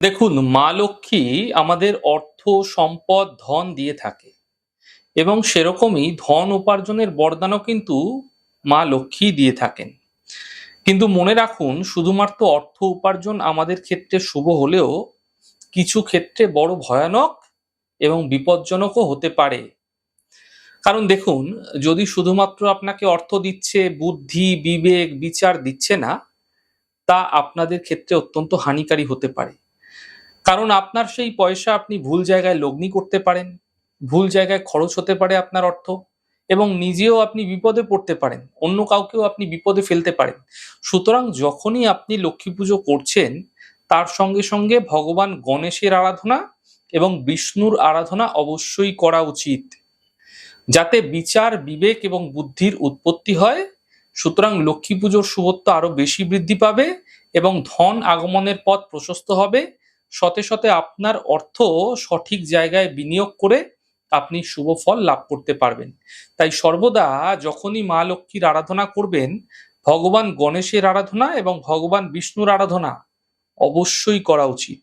দেখুন, মা লক্ষ্মী আমাদের অর্থ, সম্পদ, ধন দিয়ে থাকে এবং সেরকমই ধন উপার্জনের বরদানও কিন্তু মা লক্ষ্মীই দিয়ে থাকেন। কিন্তু মনে রাখুন, শুধুমাত্র অর্থ উপার্জন আমাদের ক্ষেত্রে শুভ হলেও কিছু ক্ষেত্রে বড় ভয়ানক এবং বিপজ্জনকও হতে পারে। কারণ দেখুন, যদি শুধুমাত্র আপনাকে অর্থ দিচ্ছে, বুদ্ধি, বিবেক, বিচার দিচ্ছে না, তা আপনাদের ক্ষেত্রে অত্যন্ত হানিকারী হতে পারে। কারণ আপনার সেই পয়সা আপনি ভুল জায়গায় লগ্নি করতে পারেন, ভুল জায়গায় খরচ হতে পারে আপনার অর্থ, এবং নিজেও আপনি বিপদে পড়তে পারেন, অন্য কাউকেও আপনি বিপদে ফেলতে পারেন। সুতরাং যখনই আপনি লক্ষ্মী পুজো করছেন, তার সঙ্গে সঙ্গে ভগবান গণেশের আরাধনা এবং বিষ্ণুর আরাধনা অবশ্যই করা উচিত, যাতে বিচার, বিবেক এবং বুদ্ধির উৎপত্তি হয়। সুতরাং লক্ষ্মী পুজোর শুভত্ব আরো বেশি বৃদ্ধি পাবে এবং ধন আগমনের পথ প্রশস্ত হবে। শতে শতে আপনার অর্থ সঠিক জায়গায় বিনিয়োগ করে আপনি শুভ ফল লাভ করতে পারবেন। তাই সর্বদা যখনই মা লক্ষ্মীর আরাধনা করবেন, ভগবান গণেশের আরাধনা এবং ভগবান বিষ্ণুর আরাধনা অবশ্যই করা উচিত।